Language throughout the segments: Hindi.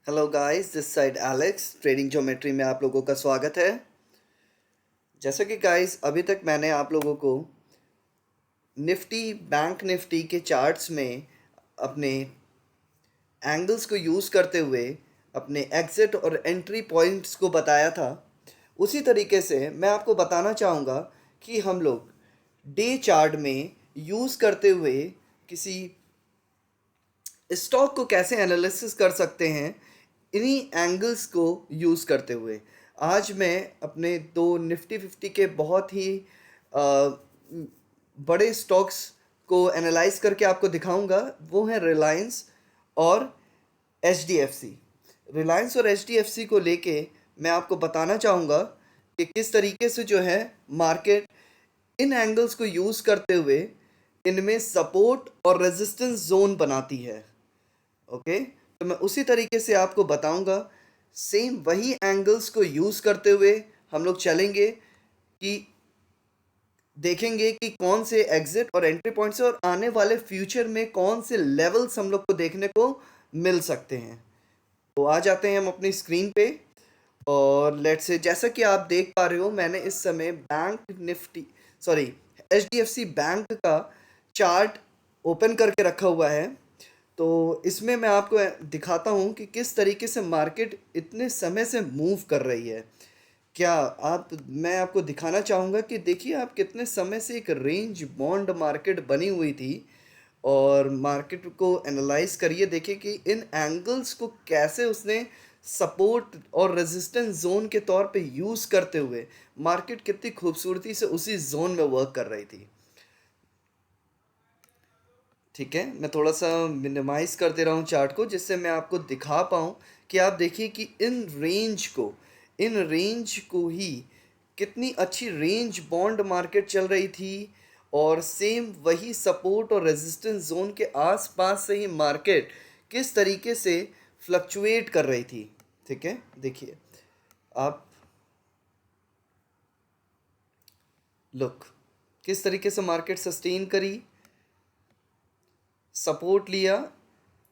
Hello guys, this side Alex trading geometry में आप लोगों का स्वागत है। जैसा कि गाइस अभी तक मैंने आप लोगों को निफ्टी बैंक निफ्टी के चार्ट्स में अपने एंगल्स को यूज़ करते हुए अपने एग्जिट और एंट्री पॉइंट्स को बताया था। उसी तरीके से मैं आपको बताना चाहूँगा कि हम लोग डे चार्ट में यूज़ करते हुए किसी स्टॉक को कैसे एनालिसिस कर सकते हैं इन्हीं एंगल्स को यूज़ करते हुए। आज मैं अपने दो निफ्टी फिफ्टी के बहुत ही अ, बड़े स्टॉक्स को एनालाइज करके आपको दिखाऊंगा। वो है रिलायंस और H D F C. Reliance और एच डी एफ सी को लेके मैं आपको बताना चाहूँगा कि किस तरीके से जो है मार्केट इन एंगल्स को यूज़ करते हुए इनमें सपोर्ट और रेजिस्टेंस जोन बनाती है। ओके, तो मैं उसी तरीके से आपको बताऊंगा। सेम वही एंगल्स को यूज़ करते हुए हम लोग चलेंगे कि देखेंगे कि कौन से एग्जिट और एंट्री पॉइंट्स और आने वाले फ्यूचर में कौन से लेवल्स हम लोग को देखने को मिल सकते हैं। तो आ जाते हैं हम अपनी स्क्रीन पे और लेट्स से जैसा कि आप देख पा रहे हो, मैंने इस समय bank Nifty sorry H D F C bank का चार्ट ओपन करके रखा हुआ है। तो इसमें मैं आपको दिखाता हूँ कि किस तरीके से मार्केट इतने समय से मूव कर रही है। क्या आप मैं आपको दिखाना चाहूँगा कि देखिए आप कितने समय से एक रेंज बॉन्ड मार्केट बनी हुई थी और मार्केट को एनालाइज करिए। देखिए कि इन एंगल्स को कैसे उसने सपोर्ट और रेजिस्टेंस जोन के तौर पे यूज़ करते हुए मार्केट कितनी खूबसूरती से उसी जोन में वर्क कर रही थी। ठीक है, मैं थोड़ा सा मिनिमाइज कर दे रहा हूँ चार्ट को जिससे मैं आपको दिखा पाऊँ कि आप देखिए कि इन रेंज को ही कितनी अच्छी रेंज बॉन्ड मार्केट चल रही थी और सेम वही सपोर्ट और रेजिस्टेंस जोन के आसपास से ही मार्केट किस तरीके से फ्लक्चुएट कर रही थी। ठीक है, देखिए आप लुक किस तरीके से मार्केट सस्टेन करी, सपोर्ट लिया,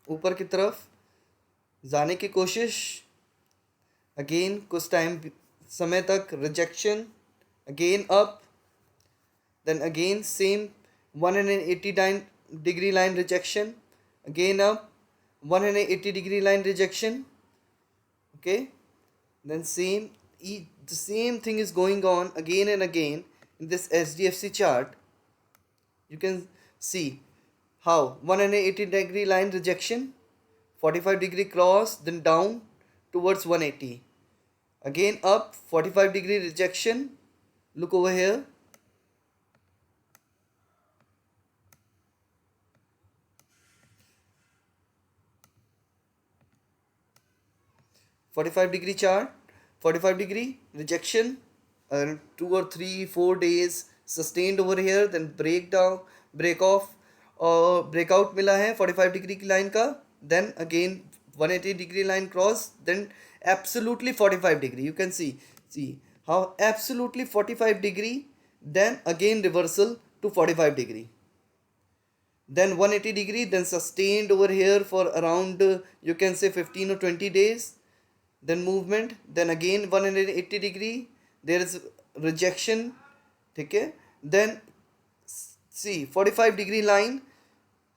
ऊपर की तरफ जाने की कोशिश, अगेन कुछ टाइम समय तक rejection, again up, then again same 189 degree line rejection, again up 180 degree line rejection. Okay, then the same thing is going on again and again in this SDFC chart. You can see how 180 degree line rejection, 45 degree cross, then down towards 180, again up 45 degree rejection. Look over here, 45 degree chart, 45 degree rejection, 2 or 3 4 days sustained over here, then break down, break off और breakout मिला है 45 डिग्री की लाइन का, then again 180 degree line cross, then absolutely 45 degree. You can see how absolutely 45 degree, then again reversal to 45 degree, then 180 degree, then sustained over here for around you can say 15 or 20 days, then movement, then again 180 degree, there is rejection. ठीक है, then see 45 degree line,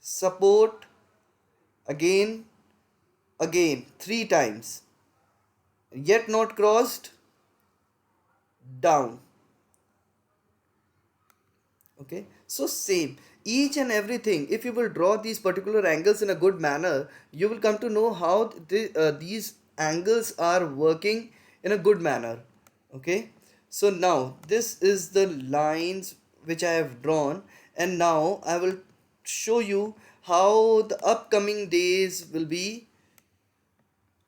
support, again 3 times, yet not crossed, down. Okay, so same each and everything, if you will draw these particular angles in a good manner, you will come to know how these angles are working in a good manner. Okay, so now this is the lines which I have drawn, and now I will show you how the upcoming days will be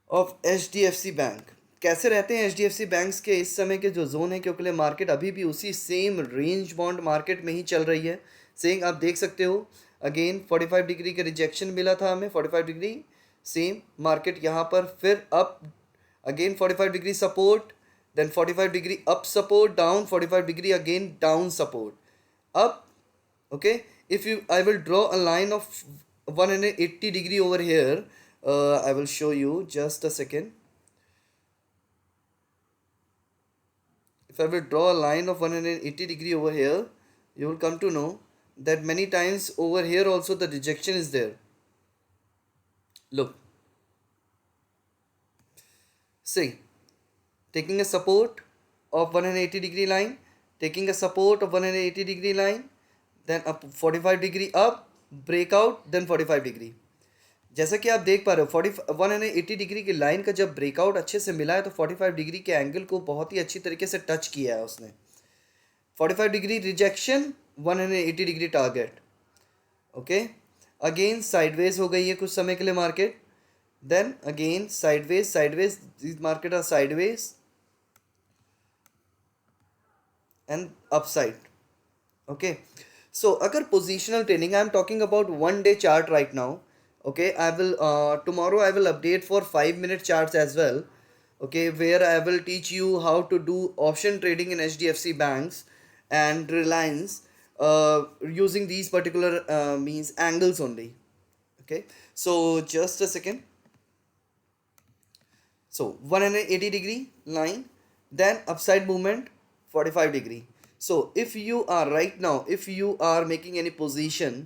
of H D F C bank. कैसे रहते हैं H D F C banks के इस समय के जो जोन है, क्योंकि मार्केट अभी भी उसी सेम रेंज बॉन्ड मार्केट में ही चल रही है। सेम आप देख सकते हो, अगेन 45 डिग्री का रिजेक्शन मिला था हमें, 45 डिग्री सेम मार्केट यहाँ पर फिर up, again 45 degree support, then 45 degree up support, down 45 degree again down support, up. Okay, if you I will draw a line of 180 degree over here, I will show you just a second. If I will draw a line of 180 degree over here, you will come to know that many times over here also the rejection is there. Look, see, taking a support of 180 degree line, taking a support of 180 degree line, then up 45 degree up, breakout, then 45 degree. जैसा कि आप देख पा रहे हो 180 डिग्री की लाइन का जब ब्रेकआउट अच्छे से मिला है तो 45 डिग्री के एंगल को बहुत ही अच्छी तरीके से टच किया है उसने. 45 degree rejection, 180 degree target. Okay, again sideways हो गई है कुछ समय के लिए market, then again sideways market are sideways and upside. Okay, so अगर positional trading, I am talking about 1 day chart right now. Okay, I will tomorrow I will update for 5-minute charts as well. Okay, where I will teach you how to do option trading in HDFC banks and Reliance using these particular means angles only. Okay, so just a second. So 180 degree line, then upside movement 45 degree. So if you are right now, if you are making any position,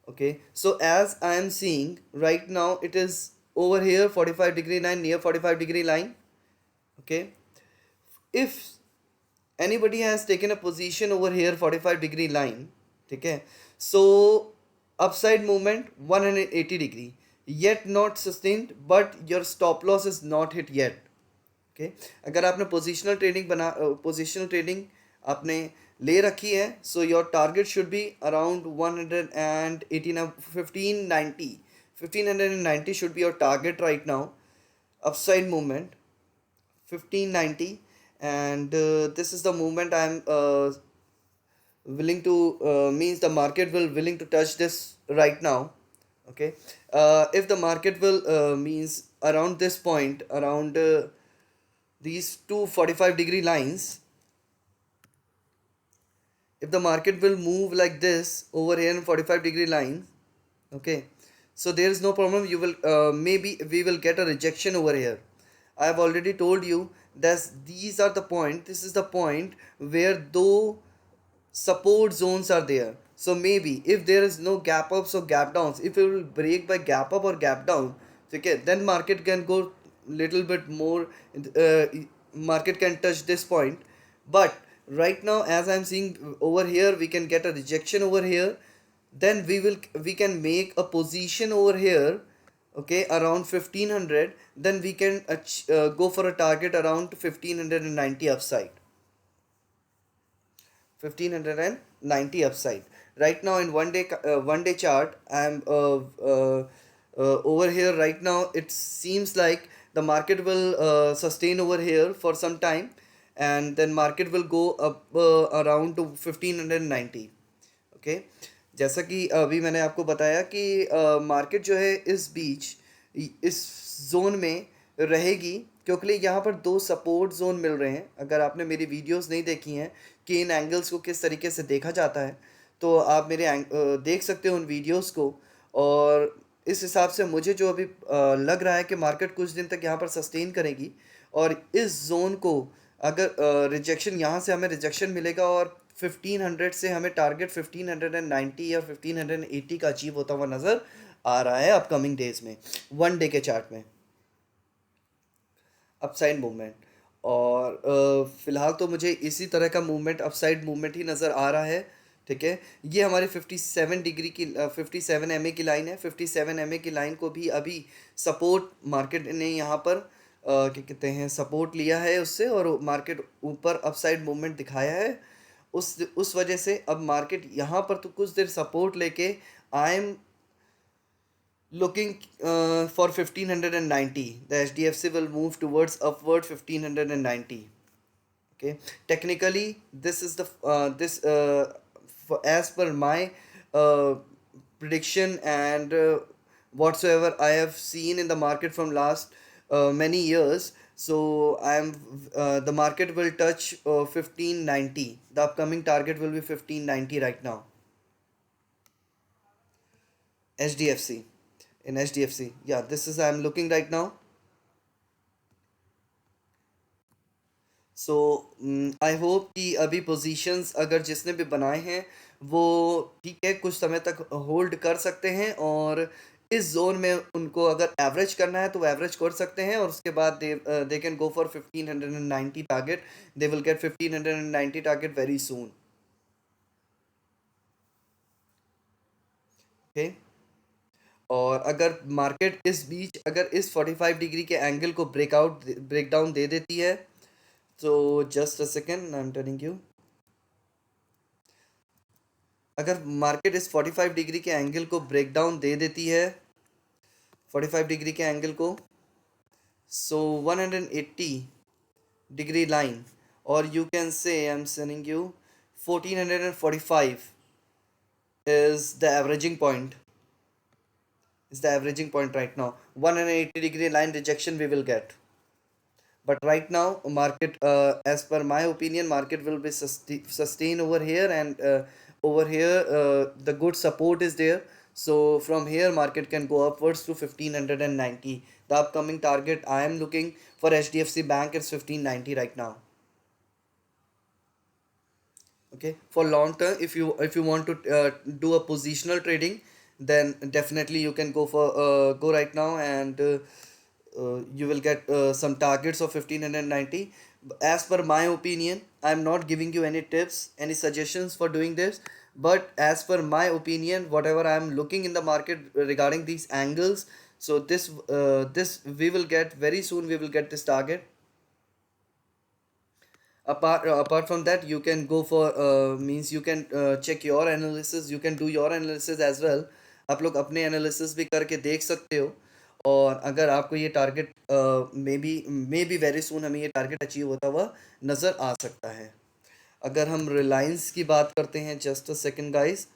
okay, so as I am seeing right now it is over here 45 degree line, near 45 degree line. Okay, if anybody has taken a position over here 45 degree line, okay, so upside movement 180 degree, yet not sustained, but your stop loss is not hit yet. Okay, अगर आपने पोजिशनल ट्रेडिंग आपने ले रखी है, so your target should be around 1590 should be your target right now. Upside movement 1590, and this is the movement I am willing to means the market will willing to touch this right now. Okay, if the market will means around this point, around these two 45 degree lines, if the market will move like this over here in 45 degree line, okay, so there is no problem. You will maybe we will get a rejection over here. I have already told you that these are the point, this is the point where though support zones are there. So maybe if there is no gap ups or gap downs, if it will break by gap up or gap down, okay, then market can go little bit more, market can touch this point. But right now as I'm seeing over here, we can get a rejection over here, then we can make a position over here, okay, around 1500, then we can go for a target around 1590 upside. 1590 upside. Right now in 1 day chart, I am over here right now. It seems like the market will sustain over here for some time, and then market will go up around to 1590. Okay, जैसा कि अभी मैंने आपको बताया कि मार्केट जो है इस बीच इस जोन में रहेगी, क्योंकि यहाँ पर दो सपोर्ट जोन मिल रहे हैं. अगर आपने मेरी वीडियोस नहीं देखी हैं कि इन एंगल्स को किस तरीके से देखा जाता है, तो आप मेरे देख सकते हो उन वीडियोस को. और इस हिसाब से मुझे जो अभी लग रहा है कि मार्केट कुछ दिन तक यहाँ पर सस्टेन करेगी, और इस जोन को अगर रिजेक्शन यहाँ से हमें रिजेक्शन मिलेगा और 1500 से हमें टारगेट 1590 या 1580 का अचीव होता हुआ नज़र आ रहा है अपकमिंग डेज में 1 डे के चार्ट में अपसाइड मूवमेंट. और फिलहाल तो मुझे इसी तरह का मूवमेंट अपसाइड मूवमेंट ही नज़र आ रहा है. ठीक है, ये हमारी 57 डिग्री की 57 एमए की लाइन है. 57 एमए की लाइन को भी अभी सपोर्ट मार्केट ने यहाँ पर क्या कहते हैं सपोर्ट लिया है उससे, और मार्केट ऊपर अपसाइड मूवमेंट दिखाया है. उस वजह से अब मार्केट यहाँ पर तो कुछ देर सपोर्ट लेके I am looking for 1590. The HDFC will move towards upward 1590. Okay, technically this is the as per my prediction and whatsoever I have seen in the market from last many years. So I am the market will touch 1590. The upcoming target will be 1590 right now. HDFC in HDFC. Yeah, this is I'm looking right now. So I hope कि अभी पोजीशंस अगर जिसने भी बनाए हैं वो ठीक है, कुछ समय तक होल्ड कर सकते हैं, और इस जोन में उनको अगर एवरेज करना है तो वो एवरेज कर सकते हैं, और उसके बाद they can go for 1590 target. They will get 1590 target very soon. Okay. और अगर मार्केट इस बीच अगर इस 45 डिग्री के एंगल को ब्रेक डाउन दे देती है, तो just a second, I am telling you. अगर मार्केट इस 45 डिग्री के एंगल को ब्रेक डाउन दे देती है, 45 डिग्री के एंगल को, सो 180 डिग्री लाइन, और you can say I am saying you 1445 is the averaging point, is the averaging point right now. 180 degree line rejection we will get, but right now market, as per my opinion, market will be sustain over here, and over here the good support is there. So from here market can go upwards to 1590. The upcoming target I am looking for HDFC Bank is 1590 right now. Okay, for long term, if you want to do a positional trading, then definitely you can go right now, and you will get some targets of 1590. As per my opinion, I am not giving you any tips, any suggestions for doing this, but as per my opinion, whatever I am looking in the market regarding these angles, so this we will get very soon, we will get this target. Apart from that, you can go for means you can check your analysis, you can do your analysis as well. आप लोग अपने एनालिसिस भी करके देख सकते हो, और अगर आपको ये target may be very soon हमें ये टारगेट अचीव होता हुआ नज़र आ सकता है. अगर हम रिलायंस की बात करते हैं, जस्ट अ सेकंड गाइस.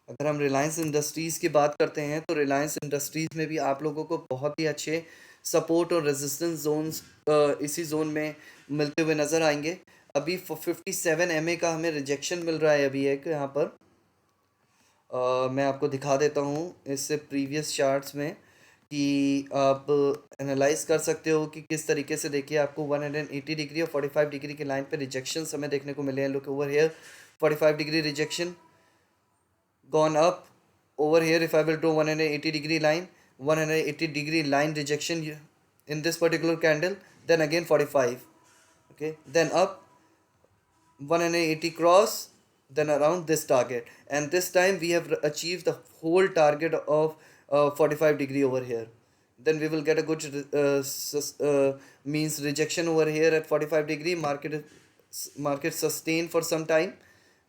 अगर हम रिलायंस इंडस्ट्रीज़ की बात करते हैं, तो रिलायंस इंडस्ट्रीज़ में भी आप लोगों को बहुत ही अच्छे सपोर्ट और रेजिस्टेंस जोन्स इसी जोन में मिलते हुए नज़र आएंगे. अभी 57 MA का हमें रिजेक्शन मिल रहा है अभी एक यहाँ पर. मैं आपको दिखा देता हूँ इससे प्रीवियस चार्ट्स में, कि आप एनालाइज कर सकते हो कि किस तरीके से. देखिए, आपको 180 डिग्री और 45 डिग्री की लाइन पे रिजेक्शंस हमें देखने को मिले हैं. Look over here, 45 degree rejection gone up. Over here, if I will draw 180 degree line, 180 degree line rejection in this particular candle, then again 45. Okay, then up 180 cross, then around this target, and this time we have achieved the whole target of 45 degree over here. Then we will get a good means rejection over here at 45 degree. Market sustain for some time,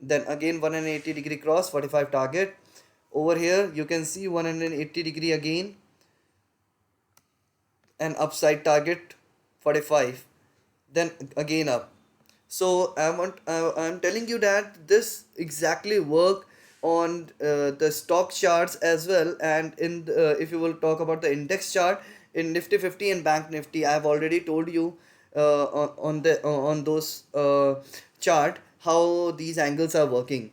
then again 180 degree cross, 45 target. Over here you can see 180 degree again, an upside target 45, then again up. So I'm telling you that this exactly work on the stock charts as well, and if you will talk about the index chart in Nifty 50 and Bank Nifty, I have already told you on those chart how these angles are working.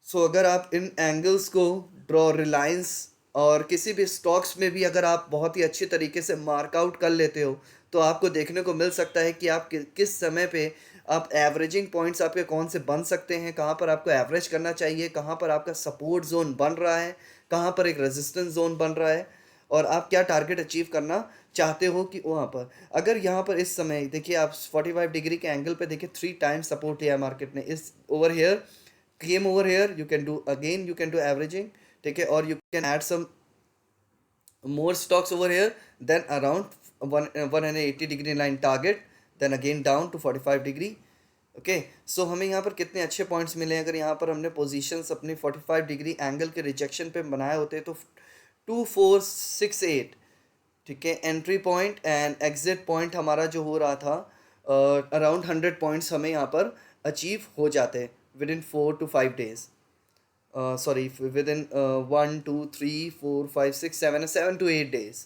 सो अगर आप इन एंगल्स को ड्रॉ, रिलायंस और किसी भी स्टॉक्स में भी अगर आप बहुत ही अच्छे तरीके से मार्कआउट कर लेते हो, तो आपको देखने को मिल सकता है कि आप किस समय पे आप एवरेजिंग पॉइंट्स आपके कौन से बन सकते हैं, कहाँ पर आपको एवरेज करना चाहिए, कहाँ पर आपका सपोर्ट जोन बन रहा है, कहाँ पर एक रेजिस्टेंस जोन बन रहा है, और आप क्या टारगेट अचीव करना चाहते हो कि वहाँ पर. अगर यहाँ पर इस समय देखिए, आप 45 डिग्री के एंगल पे देखिए 3 टाइम्स सपोर्ट लिया है मार्केट ने. इस over here came over here, you can do again, you can do averaging, take it, or you can add some more stocks over here, then around 180 degree line target, then again down to 45 degree. Okay, सो हमें यहाँ पर कितने अच्छे पॉइंट्स मिले हैं. अगर यहाँ पर हमने पोजीशंस अपनी 45 डिग्री एंगल के रिजेक्शन पे बनाए होते तो 2468, ठीक है, entry point and exit point हमारा जो हो रहा था, अराउंड 100 पॉइंट्स हमें यहाँ पर अचीव हो जाते within 4 to 5 days. Sorry, within 1, 2, 3, 4, 5, 6, 7 to 8 days,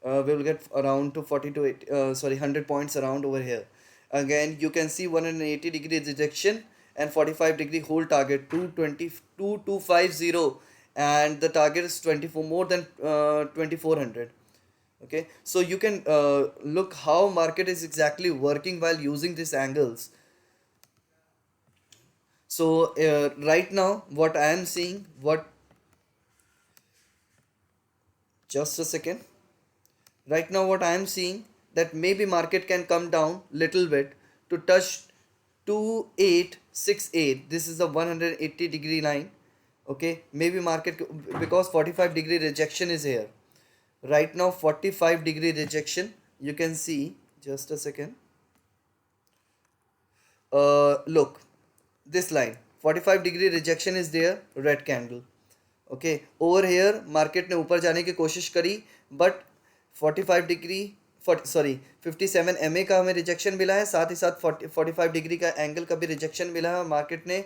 we will get around to 40 to 8, 100 points around over here. Again, you can see 180 degree rejection and 45 degree hold target 22250, and the target is 24, more than 2400. Okay, so you can look how market is exactly working while using these angles. So right now what I am seeing, what, just a second, right now what I am seeing, that maybe market can come down little bit to touch 2868. This is a 180 degree line. Okay, maybe market, because 45 degree rejection is here right now, 45 degree rejection, you can see, just a second. Look, this line 45 degree rejection is there, red candle. Okay, over here market ने ऊपर जाने की कोशिश करी, बट 45 डिग्री, सॉरी 57 MA का हमें रिजेक्शन मिला है, साथ ही साथ 45 डिग्री का एंगल का भी रिजेक्शन मिला है, मार्केट ने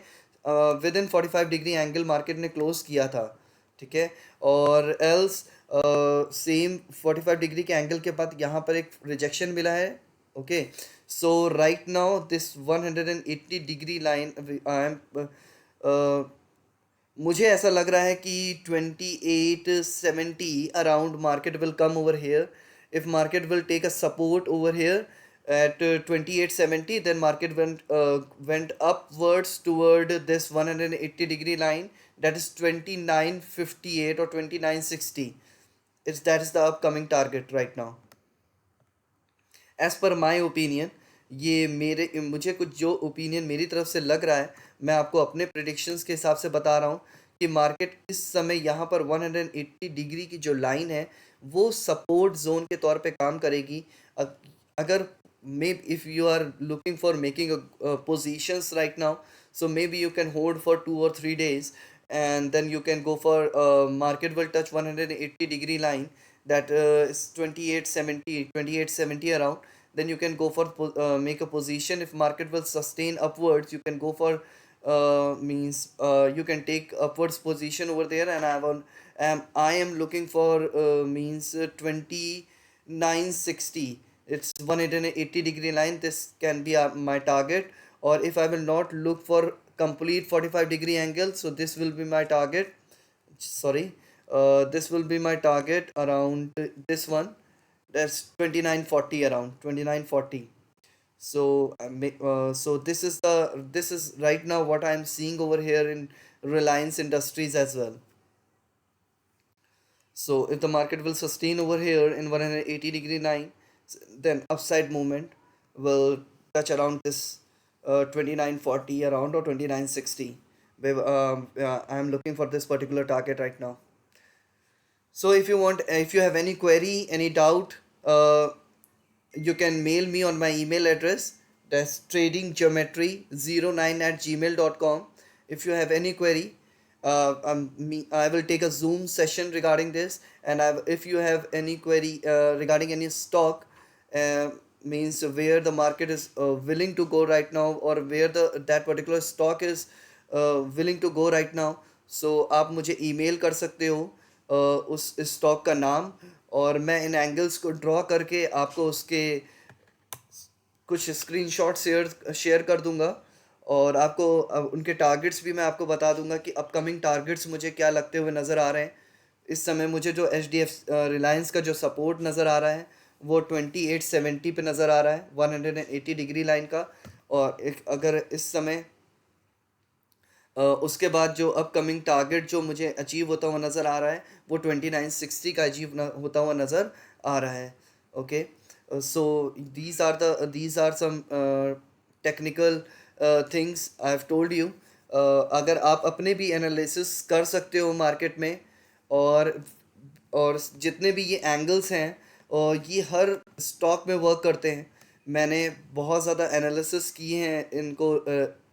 within 45 degree angle market ने क्लोज किया था, ठीक है। और एल्स सेम 45 डिग्री के एंगल के बाद यहाँ पर एक रिजेक्शन मिला है। Okay, so right now this 180 degree line, I am, मुझे ऐसा लग रहा है कि 2870 around market will come over here. If market will take a support over here at 2870, then market went upwards toward this 180 degree line, that is 2958 or 2960. That is the upcoming target right now, as per my opinion. ये मेरे, मुझे कुछ जो ओपिनियन मेरी तरफ से लग रहा है, मैं आपको अपने प्रिडिक्शंस के हिसाब से बता रहा हूँ कि मार्केट इस समय यहाँ पर 180 डिग्री की जो लाइन है वो सपोर्ट जोन के तौर पे काम करेगी। अगर may, if you are looking for making positions right now, so maybe you can hold for 2 or 3 days, and then you can go for market will touch 180 degree line, that is 2870 around. Then you can go for make a position. If market will sustain upwards, you can go for means you can take upwards position over there, and I am looking for means 2960. It's 180 degree line, this can be my target. Or if I will not look for complete 45 degree angle, so this will be my target, sorry, this will be my target around this one, that's 2940, around 2940. So so this is right now what I am seeing over here in Reliance Industries as well. So if the market will sustain over here in 180 degree line, then upside movement will touch around this 2940 around, or 2960. Yeah, I am looking for this particular target right now. So if you want, if you have any query, any doubt, you can mail me on my email address, that's tradinggeometry09@gmail.com. If you have any query, I will take a Zoom session regarding this, and if you have any query regarding any stock, means where the market is willing to go right now, or where that particular stock is willing to go right now, so आप मुझे email कर सकते हो उस स्टॉक का नाम, और मैं इन एंगल्स को ड्रॉ करके आपको उसके कुछ स्क्रीनशॉट शेयर कर दूंगा, और आपको उनके टारगेट्स भी मैं आपको बता दूंगा कि अपकमिंग टारगेट्स मुझे क्या लगते हुए नज़र आ रहे हैं। इस समय मुझे जो रिलायंस का जो सपोर्ट नज़र आ रहा है वो 2870 पे नज़र आ रहा है, 180 डिग्री लाइन का। और अगर इस समय उसके बाद जो अपकमिंग टारगेट जो मुझे अचीव होता हुआ नज़र आ रहा है वो 2960 का अचीव होता हुआ नज़र आ रहा है। Okay, so these are some technical things I have told you. अगर आप अपने भी एनालिसिस कर सकते हो मार्केट में, और जितने भी ये एंगल्स हैं, और ये हर स्टॉक में वर्क करते हैं। मैंने बहुत ज़्यादा एनालिसिस किए हैं इनको,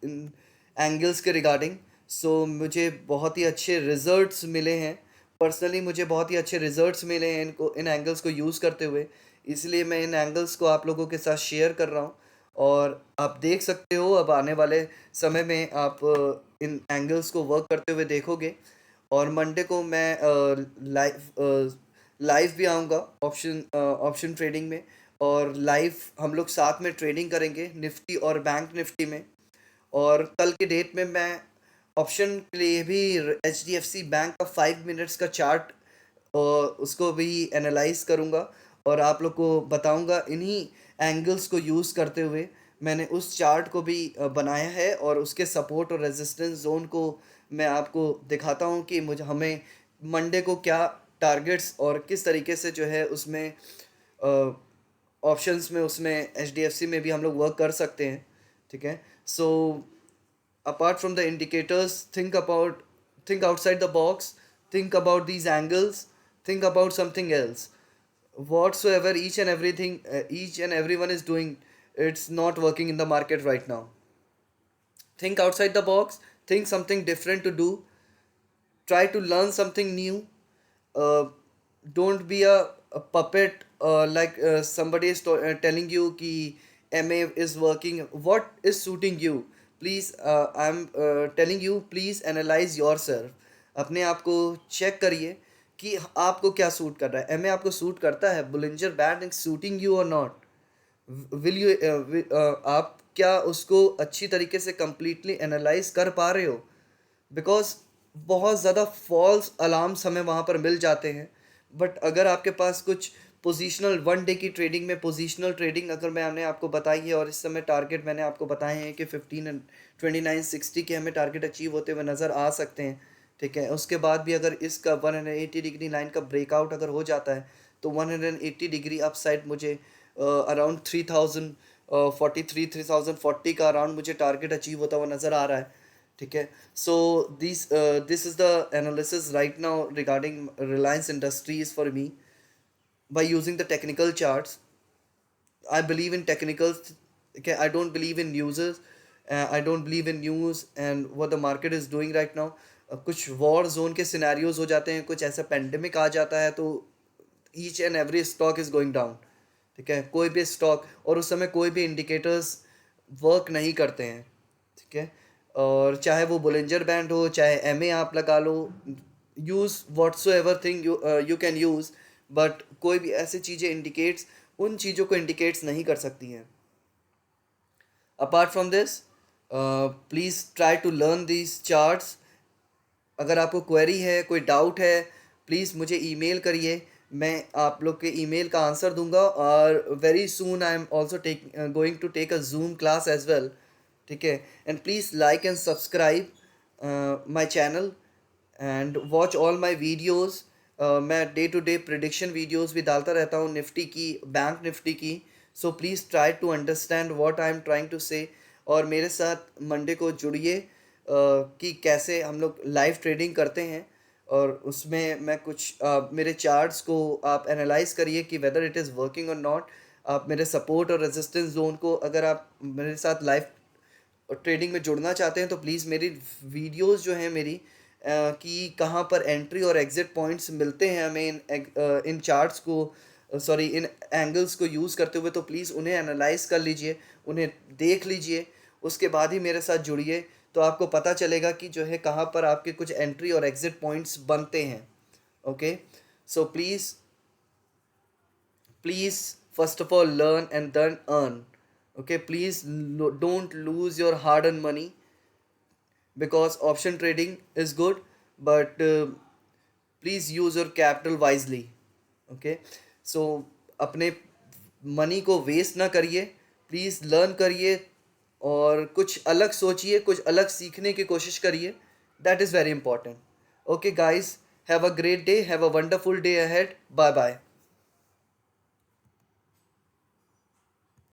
इन एंगल्स के रिगार्डिंग। सो मुझे बहुत ही अच्छे रिजल्ट्स मिले हैं, पर्सनली मुझे बहुत ही अच्छे रिजल्ट्स मिले हैं इन एंगल्स को यूज़ करते हुए, इसलिए मैं इन एंगल्स को आप लोगों के साथ शेयर कर रहा हूँ। और आप देख सकते हो अब आने वाले समय में आप इन एंगल्स को वर्क करते हुए देखोगे। और मंडे को मैं लाइव भी आऊँगा ऑप्शन ट्रेडिंग में, और लाइव हम लोग साथ में ट्रेडिंग करेंगे निफ्टी और बैंक निफ्टी में। और कल के डेट में मैं ऑप्शन के लिए भी HDFC बैंक का 5 मिनट्स का चार्ट उसको भी एनालाइज करूँगा और आप लोग को बताऊँगा। इन्हीं एंगल्स को यूज़ करते हुए मैंने उस चार्ट को भी बनाया है और उसके सपोर्ट और रेजिस्टेंस जोन को मैं आपको दिखाता हूँ कि मुझे हमें मंडे को क्या टारगेट्स और किस तरीके से जो है उसमें ऑप्शंस में उसमें HDFC में भी हम लोग वर्क कर सकते हैं। ठीक है, सो apart from the indicators, think outside the box, think about these angles, think about something else. Whatsoever each and everyone is doing, it's not working in the market right now. Think outside the box, think something different to do, try to learn something new. uh, don't be a puppet, somebody is telling you ki MA is working, what is suiting you. Please, I'm telling you, please analyze yourself. अपने आप को चेक करिए कि आपको क्या सूट कर रहा है। MA आपको सूट करता है, Bollinger band is suiting you और नॉट? विल यू आप क्या उसको अच्छी तरीके से कंप्लीटली एनालाइज कर पा रहे हो? बिकॉज बहुत ज़्यादा फॉल्स अलार्म्स हमें वहाँ पर मिल जाते हैं। बट अगर आपके पास कुछ पोजीशनल 1 डे की ट्रेडिंग में पोजीशनल ट्रेडिंग अगर मैंने आपको बताई है और इस समय टारगेट मैंने आपको बताए हैं कि 15 एंड 2960 के हमें टारगेट अचीव होते हुए नज़र आ सकते हैं। ठीक है, उसके बाद भी अगर इसका 180 डिग्री लाइन का ब्रेकआउट अगर हो जाता है तो 180 डिग्री अपसाइड मुझे अराउंड 3040 का अराउंड मुझे टारगेट अचीव होता हुआ नज़र आ रहा है। ठीक है, so this is the analysis right now regarding Reliance industries for me by using the technical charts. I believe in technicals. Okay, I don't believe in users. I don't believe in news and what the market is doing right now. कुछ वॉर जोन के सिनेरियोज हो जाते हैं, कुछ ऐसा पेंडेमिक आ जाता है तो each and every stock is going down. ठीक है, कोई भी स्टॉक और उस समय कोई भी इंडिकेटर्स वर्क नहीं करते हैं। ठीक है, और चाहे वो बुलिंजर बैंड हो, चाहे MA आप लगा लो, use whatsoever thing you can use, but कोई भी ऐसी चीज़ें इंडिकेट्स उन चीज़ों को इंडिकेट्स नहीं कर सकती हैं। Apart from this, please try to learn these charts. अगर आपको क्वेरी है, कोई डाउट है, प्लीज़ मुझे ईमेल करिए, मैं आप लोग के ईमेल का आंसर दूंगा। और very soon I am also going to take a zoom class as well. ठीक है, and please like and subscribe my channel and watch all my videos. मैं day to day prediction videos भी डालता रहता हूँ निफ्टी की, बैंक निफ्टी की। So please try to understand what I am trying to say, और मेरे साथ मंडे को जुड़िए कि कैसे हम लोग लाइव ट्रेडिंग करते हैं। और उसमें मैं कुछ मेरे चार्ट्स को आप एनालाइज करिए कि वेदर इट इज़ वर्किंग और नॉट। आप मेरे सपोर्ट और रेजिस्टेंस जोन को, अगर आप मेरे साथ लाइव ट्रेडिंग में जुड़ना चाहते हैं तो प्लीज़ मेरी वीडियोस जो हैं मेरी कि कहाँ पर एंट्री और एग्ज़िट पॉइंट्स मिलते हैं हमें इन चार्ट्स को, सॉरी इन एंगल्स को यूज़ करते हुए, तो प्लीज़ उन्हें एनालाइज कर लीजिए, उन्हें देख लीजिए, उसके बाद ही मेरे साथ जुड़िए। तो आपको पता चलेगा कि जो है कहाँ पर आपके कुछ एंट्री और एग्ज़िट पॉइंट्स बनते हैं। Okay, so please first of all learn and then earn. Okay, please don't lose your hard earned money, because option trading is good, but please use your capital wisely. Okay, so अपने मनी को वेस्ट ना करिए, प्लीज़ लर्न करिए और कुछ अलग सोचिए, कुछ अलग सीखने की कोशिश करिए। That is very important. Okay guys, have a great day, have a wonderful day ahead. Bye bye.